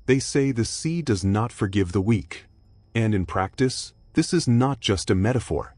They say the sea does not forgive the weak. And in practice, this is not just a metaphor.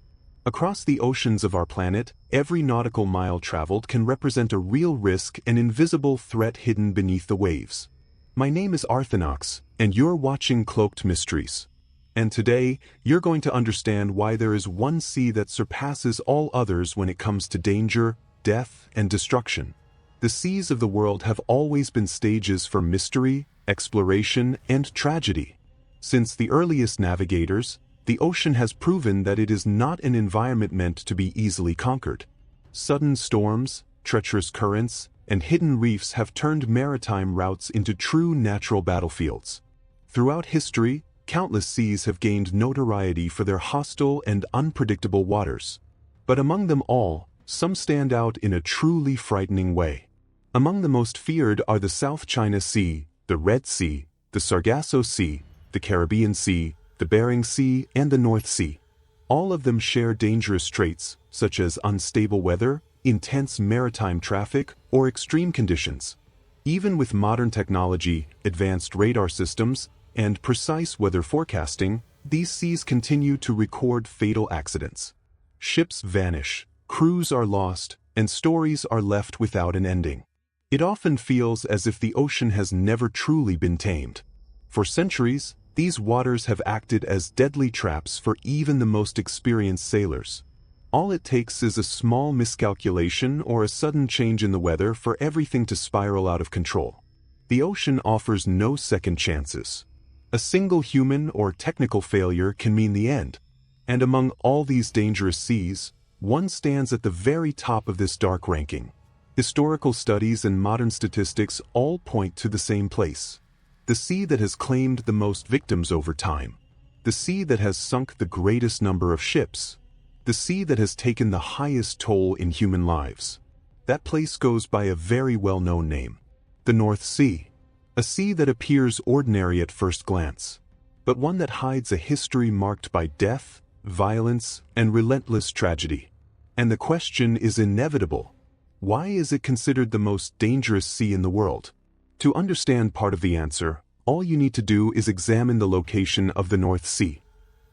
Across the oceans of our planet, every nautical mile traveled can represent a real risk, an invisible threat hidden beneath the waves. My name is Arthinox, and you're watching Cloaked Mysteries. And today, you're going to understand why there is one sea that surpasses all others when it comes to danger, death, and destruction. The seas of the world have always been stages for mystery, exploration, and tragedy. Since the earliest navigators, the ocean has proven that it is not an environment meant to be easily conquered. Sudden storms, treacherous currents, and hidden reefs have turned maritime routes into true natural battlefields. Throughout history, countless seas have gained notoriety for their hostile and unpredictable waters. But among them all, some stand out in a truly frightening way. Among the most feared are the South China Sea, the Red Sea, the Sargasso Sea, the Caribbean Sea, the Bering Sea, and the North Sea. All of them share dangerous traits, such as unstable weather, intense maritime traffic, or extreme conditions. Even with modern technology, advanced radar systems, and precise weather forecasting, these seas continue to record fatal accidents. Ships vanish, crews are lost, and stories are left without an ending. It often feels as if the ocean has never truly been tamed. For centuries, these waters have acted as deadly traps for even the most experienced sailors. All it takes is a small miscalculation or a sudden change in the weather for everything to spiral out of control. The ocean offers no second chances. A single human or technical failure can mean the end. And among all these dangerous seas, one stands at the very top of this dark ranking. Historical studies and modern statistics all point to the same place. The sea that has claimed the most victims over time. The sea that has sunk the greatest number of ships. The sea that has taken the highest toll in human lives. That place goes by a very well-known name. The North Sea. A sea that appears ordinary at first glance, but one that hides a history marked by death, violence, and relentless tragedy. And the question is inevitable. Why is it considered the most dangerous sea in the world? To understand part of the answer, all you need to do is examine the location of the North Sea.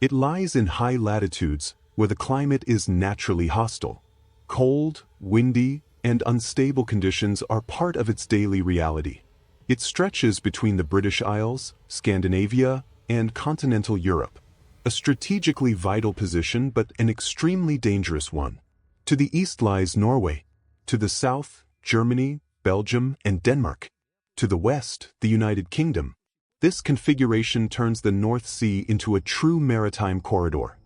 It lies in high latitudes, where the climate is naturally hostile. Cold, windy, and unstable conditions are part of its daily reality. It stretches between the British Isles, Scandinavia, and continental Europe. A strategically vital position, but an extremely dangerous one. To the east lies Norway. To the south, Germany, Belgium, and Denmark. To the west, the United Kingdom. This configuration turns the North Sea into a true maritime corridor.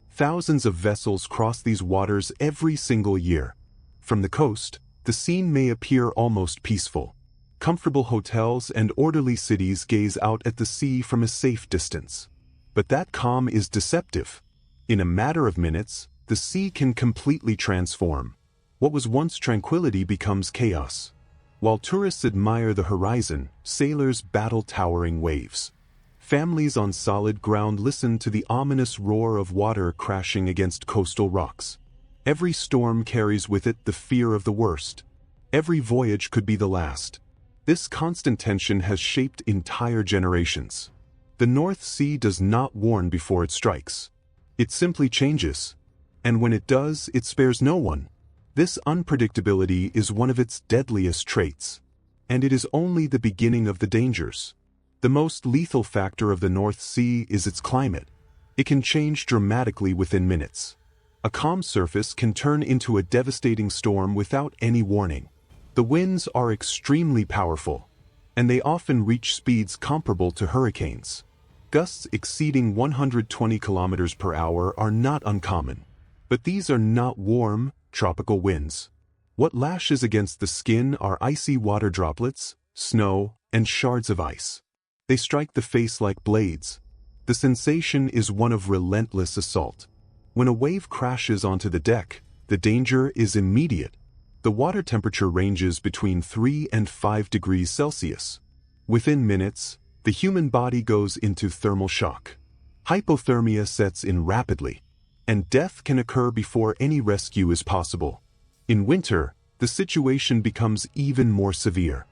Thousands of vessels cross these waters every single year. From the coast, the scene may appear almost peaceful. Comfortable hotels and orderly cities gaze out at the sea from a safe distance. But that calm is deceptive. In a matter of minutes, the sea can completely transform. What was once tranquility becomes chaos. While tourists admire the horizon, sailors battle towering waves. Families on solid ground listen to the ominous roar of water crashing against coastal rocks. Every storm carries with it the fear of the worst. Every voyage could be the last. This constant tension has shaped entire generations. The North Sea does not warn before it strikes. It simply changes. And when it does, it spares no one. This unpredictability is one of its deadliest traits. And it is only the beginning of the dangers. The most lethal factor of the North Sea is its climate. It can change dramatically within minutes. A calm surface can turn into a devastating storm without any warning. The winds are extremely powerful, and they often reach speeds comparable to hurricanes. Gusts exceeding 120 kilometers per hour are not uncommon. But these are not warm, tropical winds. What lashes against the skin are icy water droplets, snow, and shards of ice. They strike the face like blades. The sensation is one of relentless assault. When a wave crashes onto the deck, the danger is immediate. The water temperature ranges between 3 and 5 degrees Celsius. Within minutes, the human body goes into thermal shock. Hypothermia sets in rapidly, and death can occur before any rescue is possible. In winter, the situation becomes even more severe.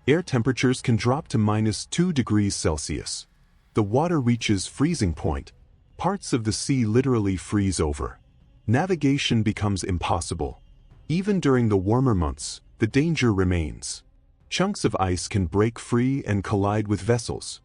Air temperatures can drop to -2 degrees Celsius. The water reaches freezing point. Parts of the sea literally freeze over. Navigation becomes impossible. Even during the warmer months, the danger remains. Chunks of ice can break free and collide with vessels.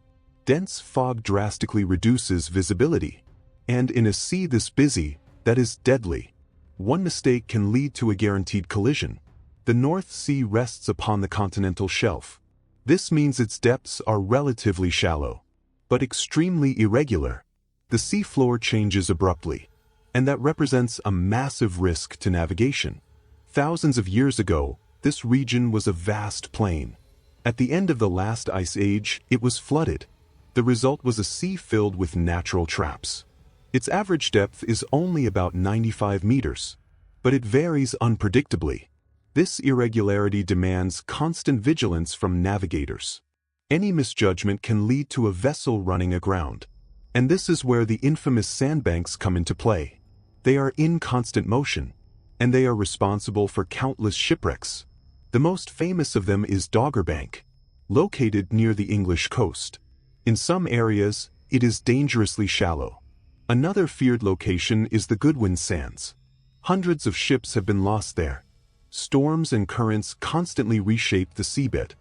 Dense fog drastically reduces visibility. And in a sea this busy, that is deadly. One mistake can lead to a guaranteed collision. The North Sea rests upon the continental shelf. This means its depths are relatively shallow, but extremely irregular. The seafloor changes abruptly, and that represents a massive risk to navigation. Thousands of years ago, this region was a vast plain. At the end of the last ice age, it was flooded. The result was a sea filled with natural traps. Its average depth is only about 95 meters, but it varies unpredictably. This irregularity demands constant vigilance from navigators. Any misjudgment can lead to a vessel running aground. And this is where the infamous sandbanks come into play. They are in constant motion, and they are responsible for countless shipwrecks. The most famous of them is Dogger Bank, located near the English coast. In some areas, it is dangerously shallow. Another feared location is the Goodwin Sands. Hundreds of ships have been lost there. Storms and currents constantly reshape the seabed.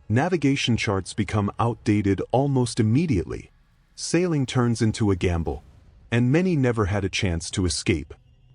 Navigation charts become outdated almost immediately. Sailing turns into a gamble, and many never had a chance to escape.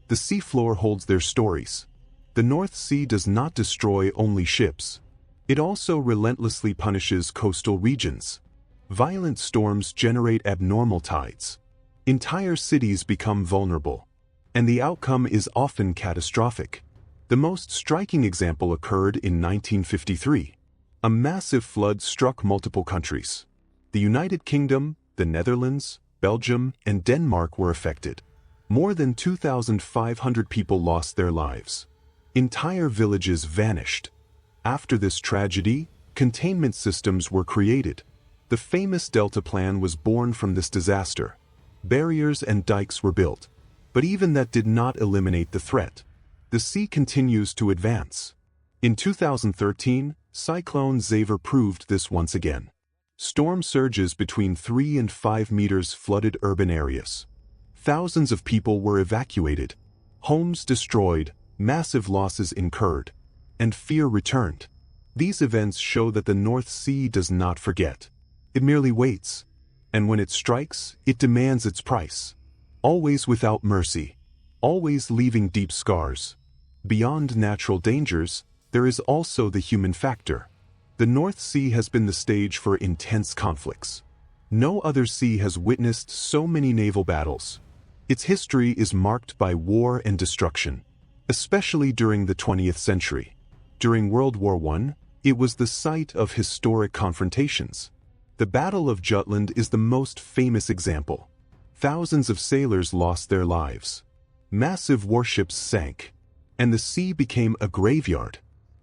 The seafloor holds their stories. The North Sea does not destroy only ships. It also relentlessly punishes coastal regions. Violent storms generate abnormal tides. Entire cities become vulnerable, and the outcome is often catastrophic. The most striking example occurred in 1953. A massive flood struck multiple countries. The United Kingdom, the Netherlands, Belgium, and Denmark were affected. More than 2,500 people lost their lives. Entire villages vanished. After this tragedy, containment systems were created. The famous Delta Plan was born from this disaster. Barriers and dikes were built, but even that did not eliminate the threat. The sea continues to advance. In 2013, Cyclone Xavier proved this once again. Storm surges between 3 and 5 meters flooded urban areas. Thousands of people were evacuated, homes destroyed, massive losses incurred, and fear returned. These events show that the North Sea does not forget. It merely waits, and when it strikes, it demands its price. Always without mercy, always leaving deep scars. Beyond natural dangers, there is also the human factor. The North Sea has been the stage for intense conflicts. No other sea has witnessed so many naval battles. Its history is marked by war and destruction, especially during the 20th century. During World War I, it was the site of historic confrontations. The Battle of Jutland is the most famous example. Thousands of sailors lost their lives. Massive warships sank, and the sea became a graveyard.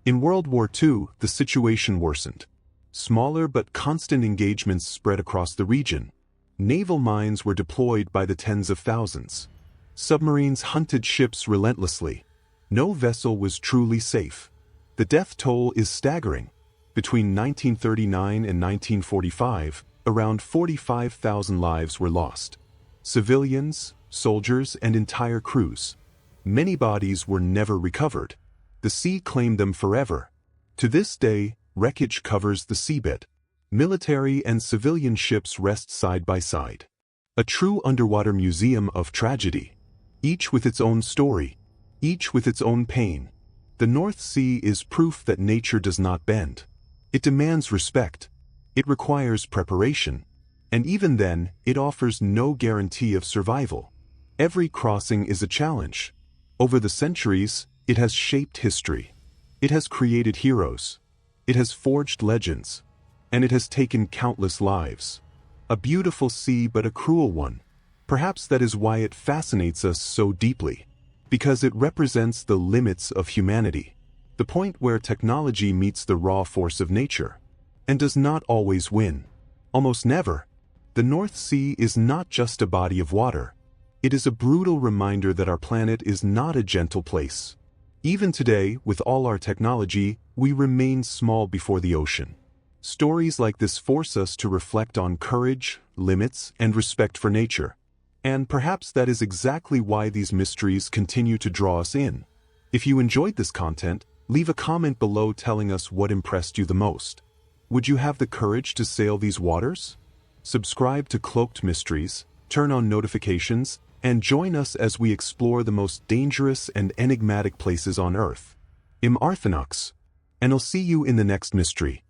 In World War II, the situation worsened. Smaller but constant engagements spread across the region. Naval mines were deployed by the tens of thousands. Submarines hunted ships relentlessly. No vessel was truly safe. The death toll is staggering. Between 1939 and 1945, around 45,000 lives were lost. Civilians, soldiers, and entire crews. Many bodies were never recovered. The sea claimed them forever. To this day, wreckage covers the seabed. Military and civilian ships rest side by side. A true underwater museum of tragedy. Each with its own story, each with its own pain. The North Sea is proof that nature does not bend. It demands respect. It requires preparation. And even then, it offers no guarantee of survival. Every crossing is a challenge. Over the centuries, it has shaped history. It has created heroes. It has forged legends. And it has taken countless lives. A beautiful sea, but a cruel one. Perhaps that is why it fascinates us so deeply. Because it represents the limits of humanity. The point where technology meets the raw force of nature. And does not always win. Almost never. The North Sea is not just a body of water. It is a brutal reminder that our planet is not a gentle place. Even today, with all our technology, we remain small before the ocean. Stories like this force us to reflect on courage, limits, and respect for nature. And perhaps that is exactly why these mysteries continue to draw us in. If you enjoyed this content, leave a comment below telling us what impressed you the most. Would you have the courage to sail these waters? Subscribe to Cloaked Mysteries, turn on notifications, and join us as we explore the most dangerous and enigmatic places on Earth. I'm Arthinox, and I'll see you in the next mystery.